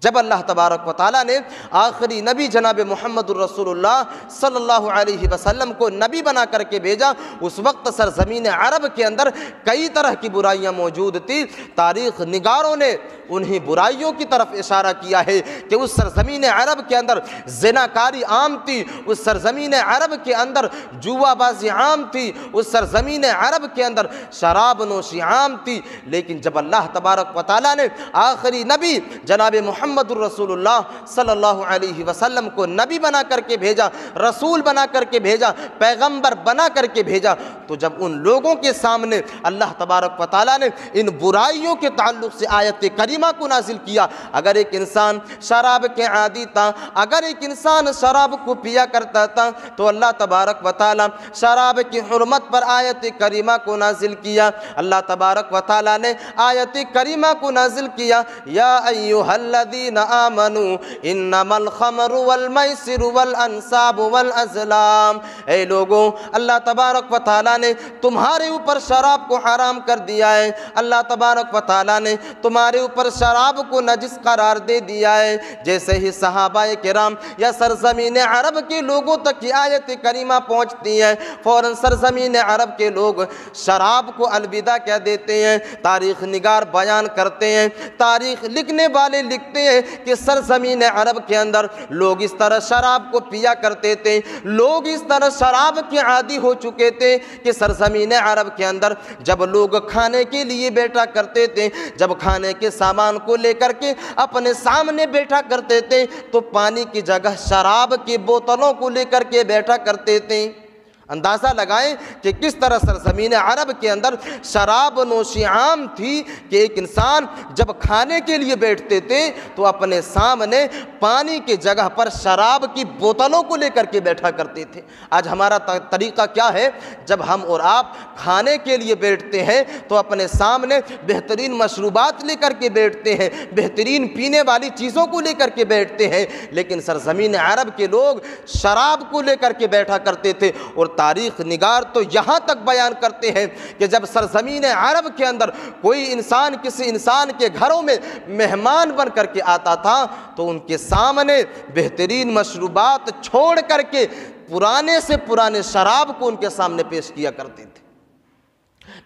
جب اللہ تبارک و تعالیٰ نے آخری نبی جناب محمد الرسول اللہ صلی اللہ علیہ وسلم کو نبی بنا کر کے بھیجا، اس وقت سرزمین عرب کے اندر کئی طرح کی برائیاں موجود تھیں۔ تاریخ نگاروں نے انہی برائیوں کی طرف اشارہ کیا ہے کہ اس سرزمین عرب کے اندر زناکاری عام تھی، اس سرزمین عرب کے اندر جوا بازی عام تھی، اس سرزمین عرب کے اندر شراب نوشی عام تھی۔ لیکن جب اللہ تبارک و تعالیٰ نے آخری نبی جناب محمد الرسول اللہ صلی اللہ علیہ وسلم کو نبی بنا کر کے بھیجا، رسول بنا کر کے بھیجا، پیغمبر بنا کر کے بھیجا، تو جب ان لوگوں کے سامنے اللہ تبارک و تعالیٰ نے ان برائیوں کے تعلق سے آیت کریمہ کو نازل کیا۔ اگر ایک انسان شراب کے عادی تھا، اگر ایک انسان شراب کو پیا کرتا تھا، تو اللہ تبارک و تعالیٰ شراب کی حرمت پر آیت کریمہ کو نازل کیا۔ اللہ تبارک و تعالیٰ نے آیت کریمہ کو نازل کیا، یا ایھا الذین آمنوا انما الخمر والمیسر والانصاب والازلام، اے لوگوں اللہ تبارک و تعالیٰ نے تمہارے اوپر شراب کو حرام کر دیا ہے، اللہ تبارک و تعالیٰ نے تمہارے اوپر شراب کو نجس قرار دے دیا ہے۔ جیسے ہی صحابہ کرام یا سرزمین عرب کے لوگوں تک یہ آیت کریمہ پہنچتی ہے، فوراً سرزمین عرب کے لوگ شراب کو الوداع کہہ دیتے ہیں۔ تاریخ نگار بیان کرتے ہیں، تاریخ لکھنے والے لکھتے ہیں کہ سرزمین عرب کے اندر لوگ اس طرح شراب کو پیا کرتے تھے، لوگ اس طرح شراب کے عادی ہو چکے تھے کہ سرزمین عرب کے اندر جب لوگ کھانے کے لیے بیٹھا کرتے تھے، جب کھانے کے سامان کو لے کر کے اپنے سامنے بیٹھا کرتے تھے، تو پانی کی جگہ شراب کی بوتلوں کو لے کر کے بیٹھا کرتے تھے۔ اندازہ لگائیں کہ کس طرح سرزمین عرب کے اندر شراب نوشی عام تھی کہ ایک انسان جب کھانے کے لیے بیٹھتے تھے تو اپنے سامنے پانی کی جگہ پر شراب کی بوتلوں کو لے کر کے بیٹھا کرتے تھے۔ آج ہمارا طریقہ کیا ہے؟ جب ہم اور آپ کھانے کے لیے بیٹھتے ہیں تو اپنے سامنے بہترین مشروبات لے کر کے بیٹھتے ہیں، بہترین پینے والی چیزوں کو لے کر کے بیٹھتے ہیں، لیکن سرزمین عرب کے لوگ شراب کو لے کر کے بیٹھا کرتے تھے۔ اور تاریخ نگار تو یہاں تک بیان کرتے ہیں کہ جب سرزمین عرب کے اندر کوئی انسان کسی انسان کے گھروں میں مہمان بن کر کے آتا تھا تو ان کے سامنے بہترین مشروبات چھوڑ کر کے پرانے سے پرانے شراب کو ان کے سامنے پیش کیا کرتے تھے۔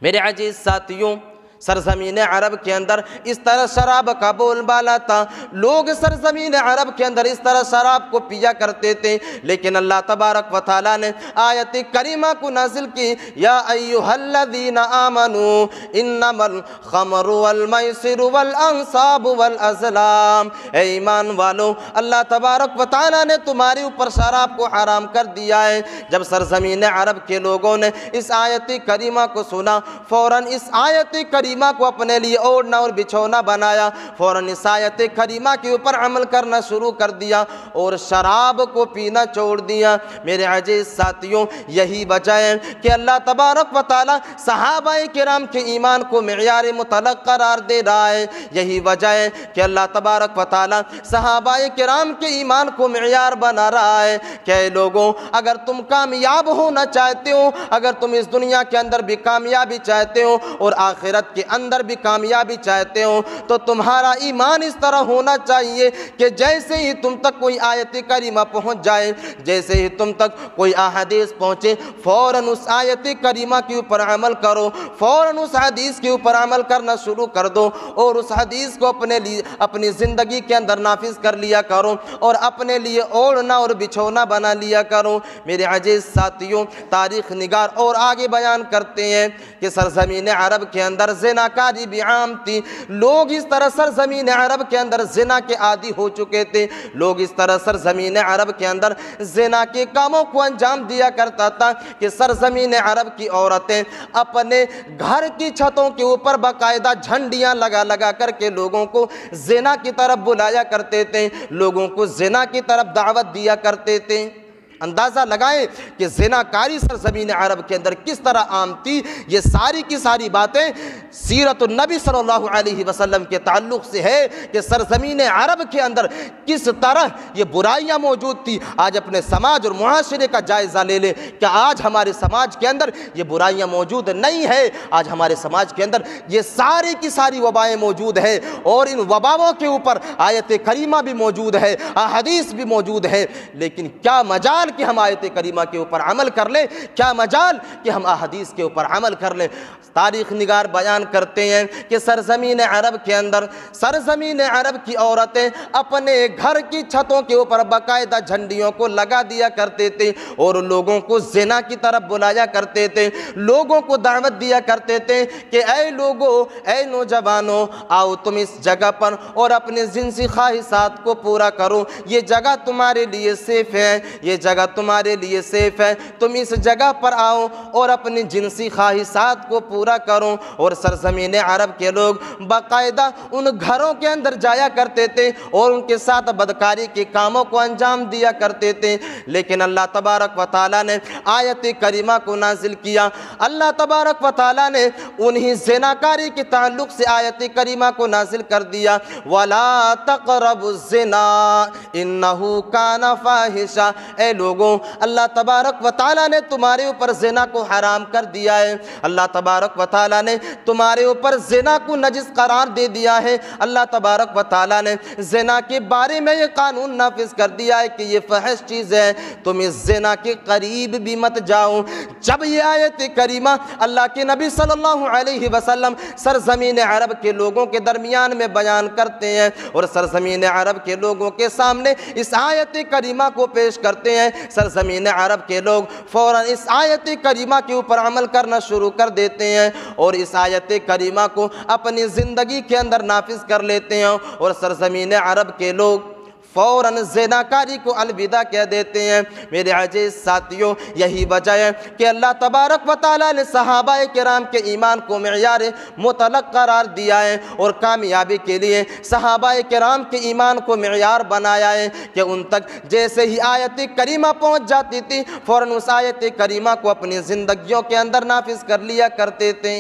میرے عزیز ساتھیوں، سرزمین عرب کے اندر اس طرح شراب کا بول بالا تھا، لوگ سرزمین عرب کے اندر اس طرح شراب کو پیا کرتے تھے، لیکن اللہ تبارک و تعالیٰ نے آیت کریمہ کو نازل کی، یا ایھا الذین آمنوا انما الخمر والمیسر والانصاب والازلام، اے ایمان والو، اللہ تبارک و تعالیٰ نے تمہارے اوپر شراب کو حرام کر دیا ہے۔ جب سرزمین عرب کے لوگوں نے اس آیت کریمہ کو سنا، فوراً اس آیت کریمہ کو اپنے لیے اوڑھنا اور بچھونا بنایا، فوراً اس آیت کریمہ کے اوپر عمل کرنا شروع کر دیا اور شراب کو پینا چھوڑ دیا۔ میرے عزیز ساتھیوں، یہی وجہ ہے کہ اللہ تبارک و تعالی صحابہ کرام کے ایمان کو معیار مطلق قرار دے رہا ہے۔ یہی وجہ ہے کہ اللہ تبارک و تعالی صحابہ کرام کے ایمان کو معیار بنا رہا ہے کہ اے لوگوں، اگر تم کامیاب ہونا چاہتے ہو، اگر تم اس دنیا کے اندر بھی کامیابی چاہتے ہو اور آخرت کے اندر بھی کامیابی چاہتے ہو، تو تمہارا ایمان اس طرح ہونا چاہیے کہ جیسے ہی تم تک کوئی آیت کریمہ پہنچ جائے، جیسے ہی تم تک کوئی احادیث پہنچے، فوراً اس آیت کریمہ کے اوپر عمل کرو، فوراً اس حدیث کے اوپر عمل کرنا شروع کر دو اور اس حدیث کو اپنی زندگی کے اندر نافذ کر لیا کرو اور اپنے لیے اوڑھنا اور بچھونا بنا لیا کرو۔ میرے عزیز ساتھیوں، تاریخ نگار اور آگے بیان کرتے ہیں کہ سرزمین عرب کے اندر زنا کاری بھی عام تھی، لوگ اس طرح سرزمین عرب کے اندر زنا کے عادی ہو چکے تھے، لوگ اس طرح سرزمین عرب کے اندر زنا کے کاموں کو انجام دیا کرتا تھا کہ سرزمین عرب کی عورتیں اپنے گھر کی چھتوں کے اوپر باقاعدہ جھنڈیاں لگا لگا کر کے لوگوں کو زنا کی طرف بلایا کرتے تھے، لوگوں کو زنا کی طرف دعوت دیا کرتے تھے۔ اندازہ لگائیں کہ زنا کاری سرزمین عرب کے اندر کس طرح عام تھی۔ یہ ساری کی ساری باتیں سیرت النبی صلی اللہ علیہ وسلم کے تعلق سے ہے کہ سرزمین عرب کے اندر کس طرح یہ برائیاں موجود تھی۔ آج اپنے سماج اور معاشرے کا جائزہ لے لیں کہ آج ہمارے سماج کے اندر یہ برائیاں موجود نہیں ہے، آج ہمارے سماج کے اندر یہ ساری کی ساری وبائیں موجود ہے اور ان وباؤں کے اوپر آیت کریمہ بھی موجود ہے، احادیث بھی موجود ہے، لیکن کیا مجال کہ ہم آیت کریمہ کے اوپر عمل کر لیں، کیا مجال کہ ہم احادیث کے اوپر عمل کر لیں۔ تاریخ نگار بیان کرتے ہیں کہ سرزمین عرب کے اندر سرزمین عرب کی عورتیں اپنے گھر کی چھتوں کے اوپر باقاعدہ جھنڈیوں کو لگا دیا کرتے تھے اور لوگوں کو زنا کی طرف بلایا کرتے تھے، لوگوں کو دعوت دیا کرتے تھے کہ اے لوگوں، اے نوجوانوں، آؤ تم اس جگہ پر اور اپنے جنسی خواہشات کو پورا کرو، یہ جگہ تمہارے لیے سیف ہے، یہ جگہ تمہارے لیے سیف ہے، تم اس جگہ پر آؤ اور اپنی جنسی خواہشات کو پورا کرو۔ اور سرزمین عرب کے لوگ باقاعدہ ان گھروں کے اندر جایا کرتے تھے اور ان کے ساتھ بدکاری کے کاموں کو انجام دیا کرتے تھے، لیکن اللہ تبارک و تعالیٰ نے آیت کریمہ کو نازل کیا۔ اللہ تبارک و تعالیٰ نے انہی زناکاری کے تعلق سے آیت کریمہ کو نازل کر دیا، وَلَا تَقْرَبُوا الزِّنَا إِنَّهُ كَانَ فَاحِشًا۔ اے لوگوں، اللہ تبارک و تعالیٰ نے تمہارے اوپر زنا کو حرام کر دیا ہے، اللہ تبارک و تعالیٰ نے تمہارے اوپر زنا کو نجس قرار دے دیا ہے، اللہ تبارک و تعالیٰ نے زنا کے بارے میں یہ قانون نافذ کر دیا ہے کہ یہ فحش چیز ہے، تم اس زنا کے قریب بھی مت جاؤ۔ جب یہ آیت کریمہ اللہ کے نبی صلی اللہ علیہ وسلم سرزمین عرب کے لوگوں کے درمیان میں بیان کرتے ہیں اور سرزمین عرب کے لوگوں کے سامنے اس آیت کریمہ کو پیش کرتے ہیں، سرزمین عرب کے لوگ فوراً اس آیت کریمہ کے اوپر عمل کرنا شروع کر دیتے ہیں اور اس آیت کریمہ کو اپنی زندگی کے اندر نافذ کر لیتے ہیں اور سرزمین عرب کے لوگ فوراً زناکاری کو الوداع کہہ دیتے ہیں۔ میرے عزیز ساتھیوں، یہی وجہ ہے کہ اللہ تبارک و تعالیٰ نے صحابہ کرام کے ایمان کو معیار مطلق قرار دیا ہے، اور کامیابی کے لیے صحابہ کرام کے ایمان کو معیار بنایا ہے کہ ان تک جیسے ہی آیت کریمہ پہنچ جاتی تھی فوراً اس آیت کریمہ کو اپنی زندگیوں کے اندر نافذ کر لیا کرتے تھے،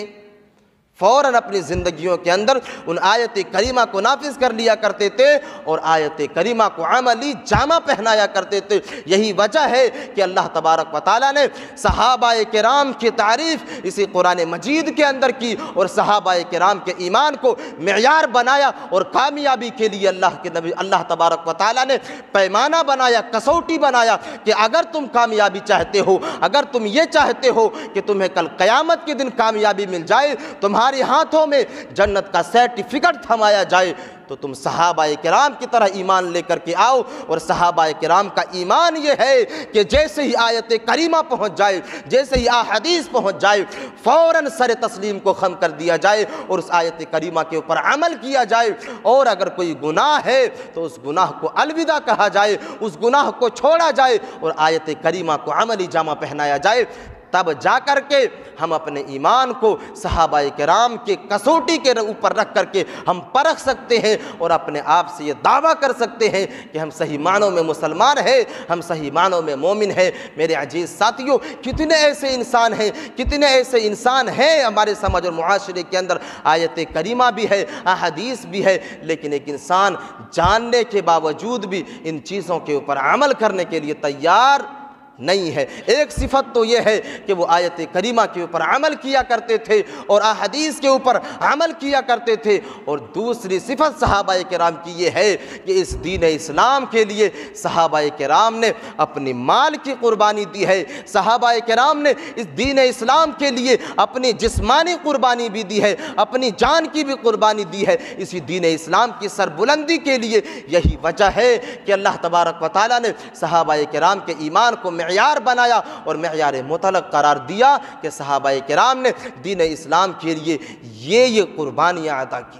فوراً اپنی زندگیوں کے اندر ان آیت کریمہ کو نافذ کر لیا کرتے تھے اور آیت کریمہ کو عملی جامہ پہنایا کرتے تھے۔ یہی وجہ ہے کہ اللہ تبارک و تعالیٰ نے صحابہ کرام کی تعریف اسی قرآن مجید کے اندر کی، اور صحابہ کرام کے ایمان کو معیار بنایا، اور کامیابی کے لیے اللہ تبارک و تعالیٰ نے پیمانہ بنایا، کسوٹی بنایا کہ اگر تم کامیابی چاہتے ہو، اگر تم یہ چاہتے ہو کہ تمہیں کل قیامت کے دن کامیابی مل جائے، تمہارے ہاتھوں میں جنت کا سرٹیفکیٹ تھمایا جائے، تو تم صحابہ کرام کی طرح ایمان لے کر کے آؤ۔ اور صحابہ کرام کا ایمان یہ ہے کہ جیسے ہی آیت کریمہ پہنچ جائے، جیسے ہی احادیث پہنچ جائے، فوراً سر تسلیم کو خم کر دیا جائے اور اس آیت کریمہ کے اوپر عمل کیا جائے، اور اگر کوئی گناہ ہے تو اس گناہ کو الوداع کہا جائے، اس گناہ کو چھوڑا جائے اور آیت کریمہ کو عملی جامہ پہنایا جائے۔ تب جا کر کے ہم اپنے ایمان کو صحابہ کرام کے کسوٹی کے اوپر رکھ کر کے ہم پرکھ سکتے ہیں، اور اپنے آپ سے یہ دعویٰ کر سکتے ہیں کہ ہم صحیح معنوں میں مسلمان ہیں، ہم صحیح معنوں میں مومن ہیں۔ میرے عزیز ساتھیوں، کتنے ایسے انسان ہیں ہمارے سماج اور معاشرے کے اندر، آیت کریمہ بھی ہے، احادیث بھی ہے، لیکن ایک انسان جاننے کے باوجود بھی ان چیزوں کے اوپر عمل کرنے کے لیے تیار نہیں ہے۔ ایک صفت تو یہ ہے کہ وہ آیت کریمہ کے اوپر عمل کیا کرتے تھے اور احادیث کے اوپر عمل کیا کرتے تھے، اور دوسری صفت صحابہ کرام کی یہ ہے کہ اس دین اسلام کے لیے صحابہ کرام نے اپنی مال کی قربانی دی ہے، صحابہ کرام نے اس دین اسلام کے لیے اپنی جسمانی قربانی بھی دی ہے، اپنی جان کی بھی قربانی دی ہے اسی دین اسلام کی سربلندی کے لیے۔ یہی وجہ ہے کہ اللہ تبارک و تعالیٰ نے صحابہ کرام کے ایمان کو معیار بنایا اور معیار مطلق قرار دیا کہ صحابہ کرام نے دین اسلام کے لیے یہ قربانیاں ادا کی۔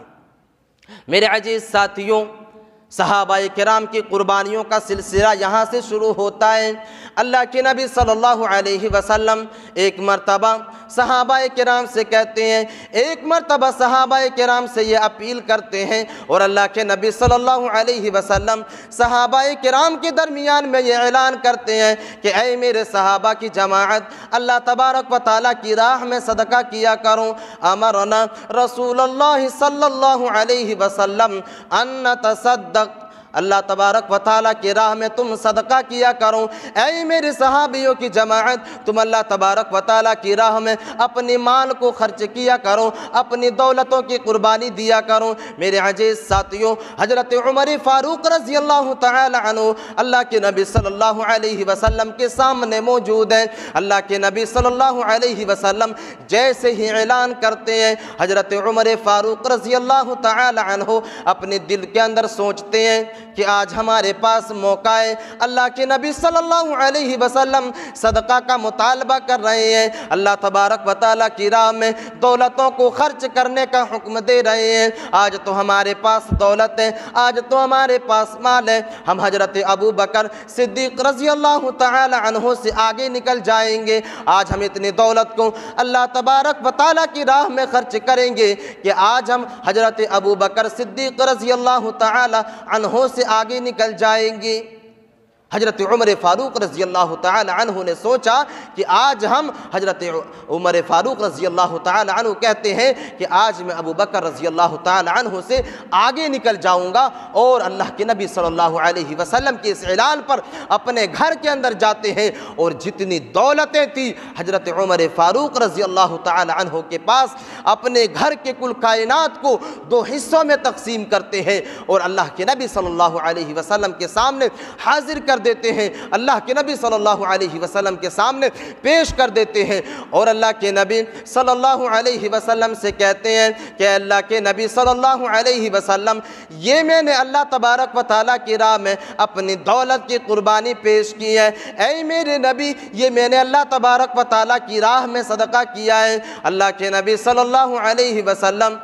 میرے عزیز ساتھیوں، صحابہ کرام کی قربانیوں کا سلسلہ یہاں سے شروع ہوتا ہے۔ اللہ کے نبی صلی اللہ علیہ وسلم ایک مرتبہ صحابہ کرام سے کہتے ہیں، ایک مرتبہ صحابہ کرام سے یہ اپیل کرتے ہیں، اور اللہ کے نبی صلی اللہ علیہ وسلم صحابہ کرام کے درمیان میں یہ اعلان کرتے ہیں کہ اے میرے صحابہ کی جماعت، اللہ تبارک و تعالیٰ کی راہ میں صدقہ کیا کرو۔ امرنا رسول اللہ صلی اللہ علیہ وسلم ان نتصدق، اللہ تبارک و تعالیٰ کی راہ میں تم صدقہ کیا کرو۔ اے میرے صحابیوں کی جماعت، تم اللہ تبارک و تعالیٰ کی راہ میں اپنی مال کو خرچ کیا کرو، اپنی دولتوں کی قربانی دیا کرو۔ میرے عزیز ساتھیوں، حضرت عمر فاروق رضی اللہ تعالی عنہ اللہ کے نبی صلی اللہ علیہ وسلم کے سامنے موجود ہیں۔ اللہ کے نبی صلی اللہ علیہ وسلم جیسے ہی اعلان کرتے ہیں، حضرت عمر فاروق رضی اللہ تعالی عنہ اپنے دل کے اندر سوچتے ہیں کہ آج ہمارے پاس موقع ہے۔ اللہ کے نبی صلی اللہ علیہ وسلم صدقہ کا مطالبہ کر رہے ہیں، اللہ تبارک و تعالیٰ کی راہ میں دولتوں کو خرچ کرنے کا حکم دے رہے ہیں۔ آج تو ہمارے پاس دولت ہے، آج تو ہمارے پاس مال ہے، ہم حضرت ابو بکر صدیق رضی اللہ تعالی عنہ سے آگے نکل جائیں گے۔ آج ہم اتنی دولت کو اللہ تبارک و تعالیٰ کی راہ میں خرچ کریں گے کہ آج ہم حضرت ابو بکر صدیق رضی اللہ تعالی عنہ سے آگے نکل جائیں گے۔ حضرت عمر فاروق رضی اللہ تعالی عنہ نے سوچا کہ آج ہم، حضرت عمر فاروق رضی اللہ تعالی عنہ کہتے ہیں کہ آج میں ابو بکر رضی اللہ تعالی عنہ سے آگے نکل جاؤں گا، اور اللہ کے نبی صلی اللہ علیہ وسلم کے اس اعلان پر اپنے گھر کے اندر جاتے ہیں، اور جتنی دولتیں تھی حضرت عمر فاروق رضی اللہ تعالی عنہ کے پاس، اپنے گھر کے کل کائنات کو دو حصوں میں تقسیم کرتے ہیں اور اللہ کے نبی صلی اللہ علیہ وسلم کے سامنے حاضر کر دیتے ہیں، اللہ کے نبی صلی اللہ علیہ وسلم کے سامنے پیش کر دیتے ہیں، اور اللہ کے نبی صلی اللہ علیہ وسلم سے کہتے ہیں کہ اللہ کے نبی صلی اللہ علیہ وسلم، یہ میں نے اللہ تبارک و تعالیٰ کی راہ میں اپنی دولت کی قربانی پیش کی ہے۔ اے میرے نبی، یہ میں نے اللہ تبارک و تعالیٰ کی راہ میں صدقہ کیا ہے۔ اللہ کے نبی صلی اللہ علیہ وسلم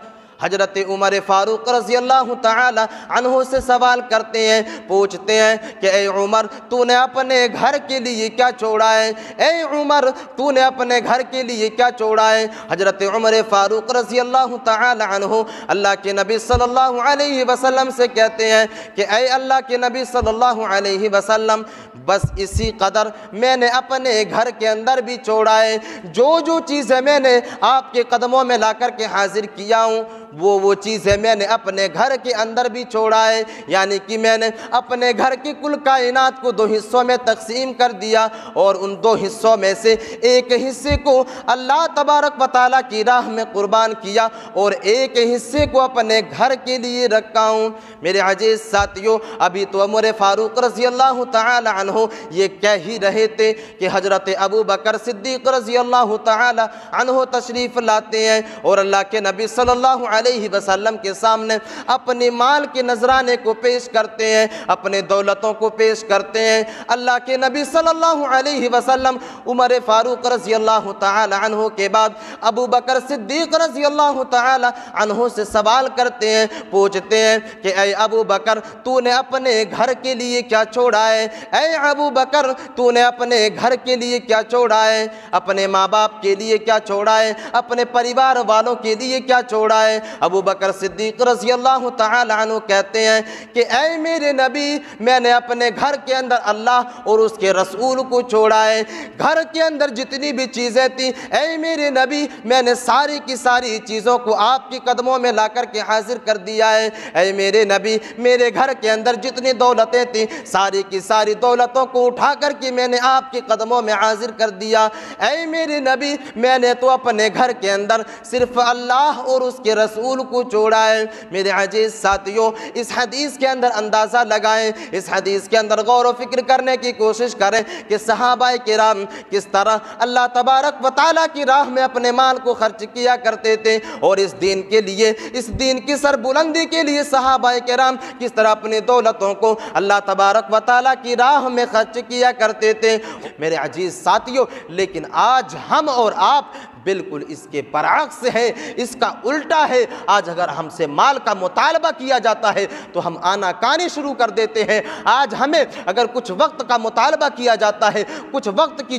حضرت عمر فاروق رضی اللہ تعالی عنہ سے سوال کرتے ہیں، پوچھتے ہیں کہ اے عمر تو نے اپنے گھر کے لیے کیا چھوڑا ہے؟ اے عمر تو نے اپنے گھر کے لیے کیا چھوڑا ہے؟ حضرت عمر فاروق رضی اللہ تعالی عنہ اللہ کے نبی صلی اللہ علیہ وسلم سے کہتے ہیں کہ اے اللہ کے نبی صلی اللہ علیہ وسلم، بس اسی قدر میں نے اپنے گھر کے اندر بھی چھوڑا ہے، جو چیزیں میں نے آپ کے قدموں میں لا کر کے حاضر کیا ہوں وہ چیزیں میں نے اپنے گھر کے اندر بھی چھوڑا ہے، یعنی کہ میں نے اپنے گھر کی کل کائنات کو 2 حصوں میں تقسیم کر دیا، اور ان 2 حصوں میں سے ایک حصے کو اللہ تبارک و تعالیٰ کی راہ میں قربان کیا اور ایک حصے کو اپنے گھر کے لیے رکھا ہوں۔ میرے عزیز ساتھیوں، ابھی تو عمر فاروق رضی اللہ تعالی عنہ یہ کہہ ہی رہے تھے کہ حضرت ابو بکر صدیق رضی اللہ تعالی عنہ تشریف لاتے ہیں اور اللہ کے نبی صلی اللہ علیہ وسلم کے سامنے اپنے مال کے نذرانے کو پیش کرتے ہیں، اپنے دولتوں کو پیش کرتے ہیں۔ اللہ کے نبی صلی اللہ علیہ وسلم عمر فاروق رضی اللہ تعالی عنہ کے بعد ابو بکر صدیق رضی اللہ تعالی عنہ سے سوال کرتے ہیں، پوچھتے ہیں کہ اے ابو بکر تو نے اپنے گھر کے لیے کیا چھوڑا ہے؟ اے ابو بکر تو نے اپنے گھر کے لیے کیا چھوڑا ہے؟ اپنے ماں باپ کے لیے کیا چھوڑا ہے؟ اپنے پریوار والوں کے لیے کیا چھوڑا ہے؟ ابو بکر صدیق رضی اللہ تعالی عنہ کہتے ہیں کہ اے میرے نبی، میں نے اپنے گھر کے اندر اللہ اور اس کے رسول کو چھوڑا ہے۔ گھر کے اندر جتنی بھی چیزیں تھیں اے میرے نبی، میں نے ساری کی ساری چیزوں کو آپ کے قدموں میں لا کر کے حاضر کر دیا ہے۔ اے میرے نبی، میرے گھر کے اندر جتنی دولتیں تھیں ساری کی ساری دولتوں کو اٹھا کر کے میں نے آپ کے قدموں میں حاضر کر دیا۔ اے میرے نبی، میں نے تو اپنے گھر کے اندر صرف اللہ اور اس کے رسول کو چھوڑا ہے۔ میرے عزیز ساتھیوں، اس حدیث کے اندر اندازہ لگائیں، اس حدیث کے اندر غور و فکر کرنے کی کوشش کریں کہ صحابہ کرام کس طرح اللہ تبارک و تعالیٰ کی راہ میں اپنے مال کو خرچ کیا کرتے تھے، اور اس دین کے لیے، اس دین کی سربلندی کے لیے صحابہ کرام کس طرح اپنے دولتوں کو اللہ تبارک و تعالیٰ کی راہ میں خرچ کیا کرتے تھے۔ میرے عزیز ساتھیوں، لیکن آج ہم اور آپ بالکل اس کے برعکس ہے، اس کا الٹا ہے۔ آج اگر ہم سے مال کا مطالبہ کیا جاتا ہے تو ہم آنا کانی شروع کر دیتے ہیں۔ آج ہمیں اگر کچھ وقت کا مطالبہ کیا جاتا ہے، کچھ وقت کی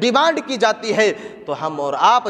ڈیمانڈ کی جاتی ہے، تو ہم اور آپ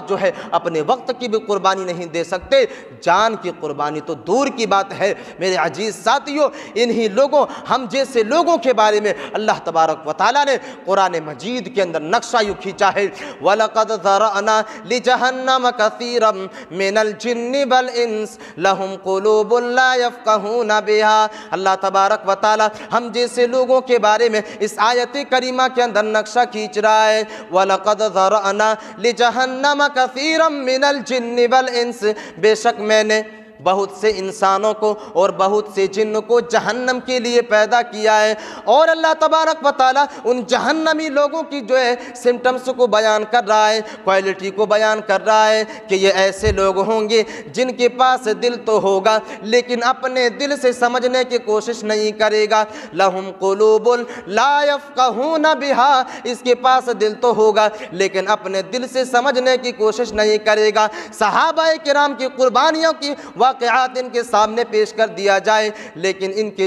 اپنے وقت کی بھی قربانی نہیں دے سکتے، جان کی قربانی تو دور کی بات ہے۔ میرے عزیز ساتھیوں، انہی لوگوں، ہم جیسے لوگوں کے بارے میں اللہ تبارک و تعالیٰ نے قرآن مجید کے اندر نقشہ یوں کھینچا ہے، وَلَقَدْ ذَرَأْنَا لِجَهَنَّمَ كَثِيرًا مِنَ الْجِنِّ وَالْإِنسِ لَهُمْ قُلُوبٌ لَا يَفْقَهُونَ بِهَا۔ اللہ تبارک و تعالیٰ ہم جیسے لوگوں کے بارے میں اس آیت کریمہ کے اندر نقشہ کھینچ رہا ہے، وَلَقَدْ ذَرَأْنَا لِجَهَنَّمَ كَثِيرًا مِنَ الْجِنِّ وَالْإِنسِ، بے شک میں نے بہت سے انسانوں کو اور بہت سے جن کو جہنم کے لیے پیدا کیا ہے۔ اور اللہ تبارک و تعالیٰ ان جہنمی لوگوں کی سمٹمز کو بیان کر رہا ہے، کوالٹی کو بیان کر رہا ہے کہ یہ ایسے لوگ ہوں گے جن کے پاس دل تو ہوگا لیکن اپنے دل سے سمجھنے کی کوشش نہیں کرے گا۔ لہم قلوب لا یفقہون بہا، اس کے پاس دل تو ہوگا لیکن اپنے دل سے سمجھنے کی کوشش نہیں کرے گا۔ صحابہ کرام کی قربانیوں کی واقعات ان کے سامنے پیش کر دیا جائے لیکن ان کے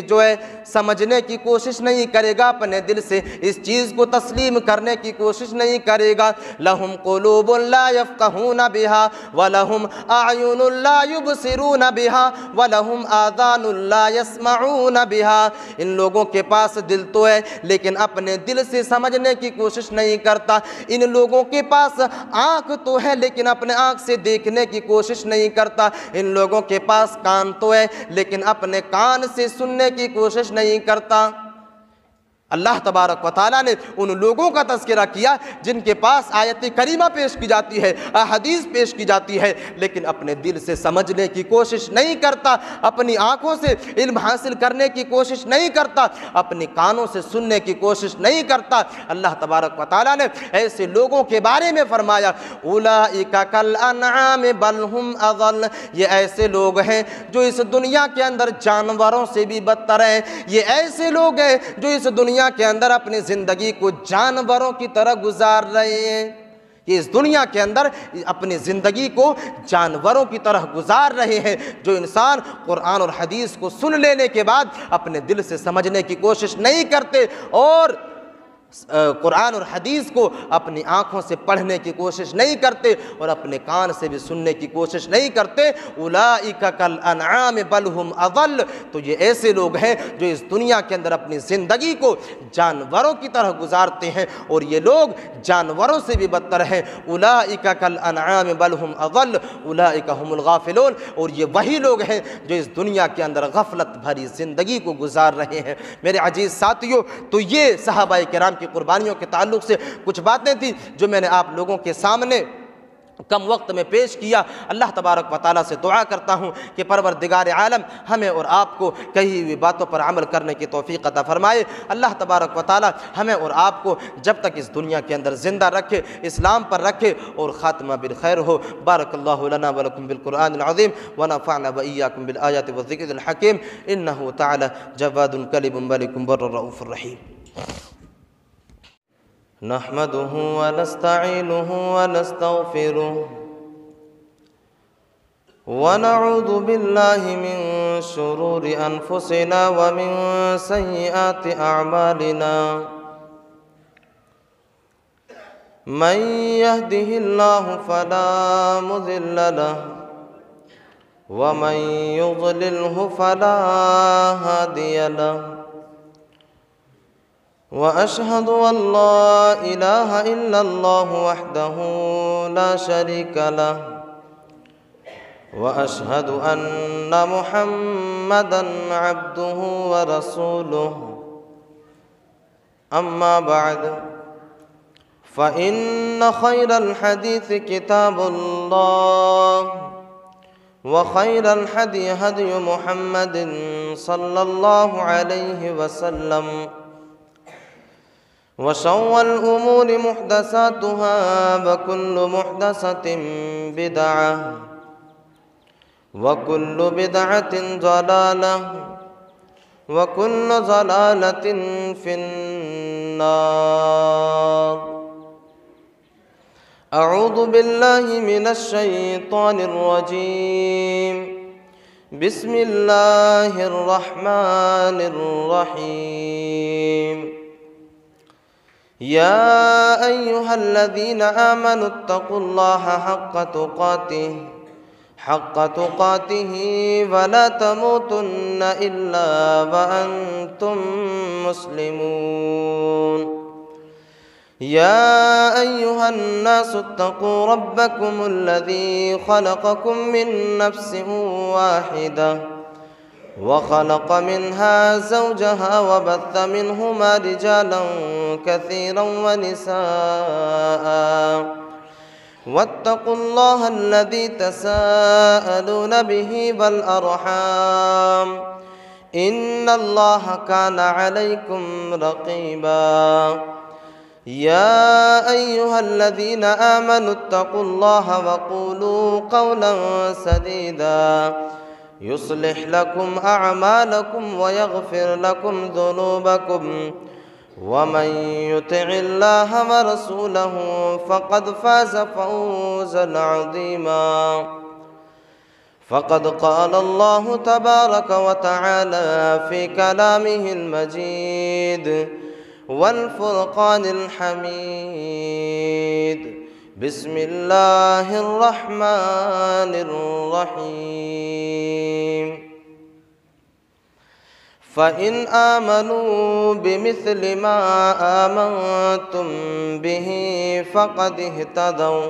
سمجھنے کی کوشش نہیں کرے گا، اپنے دل سے اس چیز کو تسلیم کرنے کی کوشش نہیں کرے گا۔ لہم قلوب لا یفقہون بہا ولہم اعین لا یبصرون بہا ولہم آذان لا یسمعون بہا، ان لوگوں کے پاس دل تو ہے لیکن اپنے دل سے سمجھنے کی کوشش نہیں کرتا۔ ان لوگوں کے پاس آنکھ تو ہے لیکن اپنے آنکھ سے دیکھنے کی کوشش نہیں کرتا۔ ان لوگوں کے پاس کان تو ہے لیکن اپنے کان سے سننے کی کوشش نہیں کرتا۔ اللہ تبارک و تعالیٰ نے ان لوگوں کا تذکرہ کیا جن کے پاس آیت کریمہ پیش کی جاتی ہے، احادیث پیش کی جاتی ہے لیکن اپنے دل سے سمجھنے کی کوشش نہیں کرتا، اپنی آنکھوں سے علم حاصل کرنے کی کوشش نہیں کرتا، اپنے کانوں سے سننے کی کوشش نہیں کرتا۔ اللہ تبارک و تعالیٰ نے ایسے لوگوں کے بارے میں فرمایا اولئک کالانعام بل ہم اضل، یہ ایسے لوگ ہیں جو اس دنیا کے اندر جانوروں سے بھی بدتر ہیں، یہ ایسے لوگ ہیں جو اس دنیا کے اندر اپنی زندگی کو جانوروں کی طرح گزار رہے ہیں۔ کہ اس دنیا کے اندر اپنی زندگی کو جانوروں کی طرح گزار رہے ہیں، جو انسان قرآن اور حدیث کو سن لینے کے بعد اپنے دل سے سمجھنے کی کوشش نہیں کرتے اور قرآن اور حدیث کو اپنی آنکھوں سے پڑھنے کی کوشش نہیں کرتے اور اپنے کان سے بھی سننے کی کوشش نہیں کرتے، اولئک کالانعام بل ہم اضل، تو یہ ایسے لوگ ہیں جو اس دنیا کے اندر اپنی زندگی کو جانوروں کی طرح گزارتے ہیں اور یہ لوگ جانوروں سے بھی بدتر ہیں، اولئک کالانعام بل ہم اضل اولئک هم الغافلون، اور یہ وہی لوگ ہیں جو اس دنیا کے اندر غفلت بھری زندگی کو گزار رہے ہیں۔ میرے عزیز ساتھیوں، تو یہ صحابہ کرام کی قربانیوں کے تعلق سے کچھ باتیں تھیں جو میں نے آپ لوگوں کے سامنے کم وقت میں پیش کیا۔ اللہ تبارک و تعالیٰ سے دعا کرتا ہوں کہ پروردگار عالم ہمیں اور آپ کو کہی ہوئی باتوں پر عمل کرنے کی توفیق عطا فرمائے۔ اللہ تبارک و تعالیٰ ہمیں اور آپ کو جب تک اس دنیا کے اندر زندہ رکھے، اسلام پر رکھے اور خاتمہ بالخیر ہو۔ بارک اللہ لنا ولکم بالقرآن العظیم ونفعنا وإیاکم بالآیات والذکر الحکیم، انہ تعالی جواد کریم ملک بر رؤوف الرحیم۔ نحمده ونستعينه ونستغفره ونعوذ بالله من شرور أنفسنا ومن سيئات أعمالنا، من يهده الله فلا مضل له ومن يضلله فلا هادي له، وأشهد أن لا إله إلا الله وحده لا شريك له، وأشهد أن محمدًا عبده ورسوله، أما بعد فإن خير الحديث كتاب الله، وخير الهدي هدي محمد صلى الله عليه وسلم، وشر الأمور محدثاتها وكل محدثة بدعة وكل بدعة ضلالة وكل ضلالة في النار۔ أعوذ بالله من الشيطان الرجيم، بسم الله الرحمن الرحيم۔ يا أيها الذين آمنوا اتقوا الله حق تقاته ولا تموتن إلا وأنتم مسلمون۔ يا أيها الناس اتقوا ربكم الذي خلقكم من نفس واحدة وخلق منها زوجها وبث منهما رجالا كثيرا ونساء، واتقوا الله الذي تساءلون به والأرحام، إن الله كان عليكم رقيبا۔ يا أيها الذين آمنوا اتقوا الله وقولوا قولا سديدا يصلح لكم أعمالكم ويغفر لكم ذنوبكم، ومن يطع الله ورسوله فقد فاز فوزا عظيما۔ فقد قال الله تبارك وتعالى في كلامه المجيد والفرقان الحميد، بسم الله الرحمن الرحيم۔ فإن آمنوا بمثل ما آمنتم به فقد اهتدوا،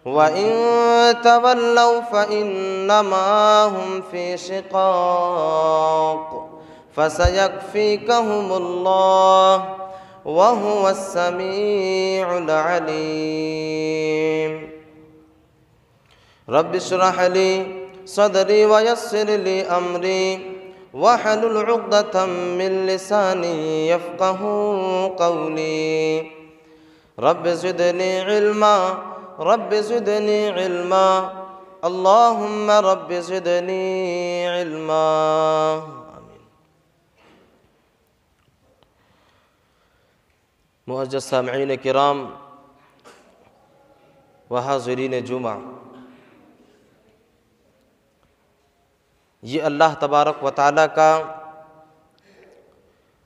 وإن تولوا فإنما هم في شقاق، فسيكفيكهم الله وهو السميع العليم۔ رب اشرح لي صدري ويسر لي أمري واحلل عقدة من لساني يفقه قولي، رب زدني علما رب زدني علما، اللهم رب زدني علما۔ معزز سامعین کرام، و حاضرین جمعہ، یہ اللہ تبارک و تعالیٰ کا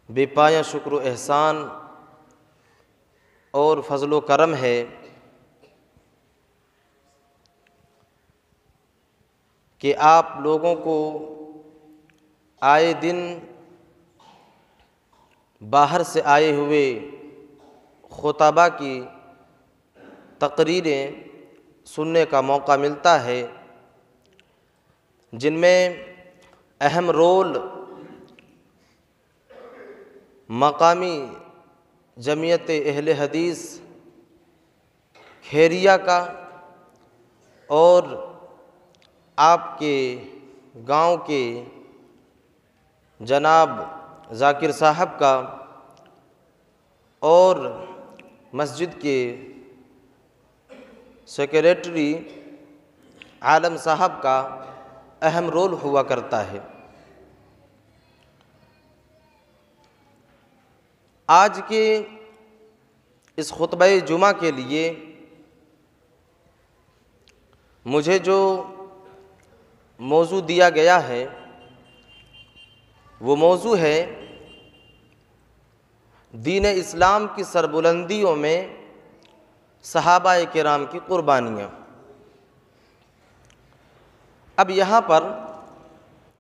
بے پایہ شکر و احسان اور فضل و کرم ہے کہ آپ لوگوں کو آئے دن باہر سے آئے ہوئے خطباء کی تقریریں سننے کا موقع ملتا ہے، جن میں اہم رول مقامی جمعیت اہل حدیث کھیریا کا اور آپ کے گاؤں کے جناب ذاکر صاحب کا اور مسجد کے سیکریٹری عالم صاحب کا اہم رول ہوا کرتا ہے۔ آج کے اس خطبہ جمعہ کے لیے مجھے جو موضوع دیا گیا ہے وہ موضوع ہے دین اسلام کی سربلندیوں میں صحابہ کرام کی قربانیاں۔ اب یہاں پر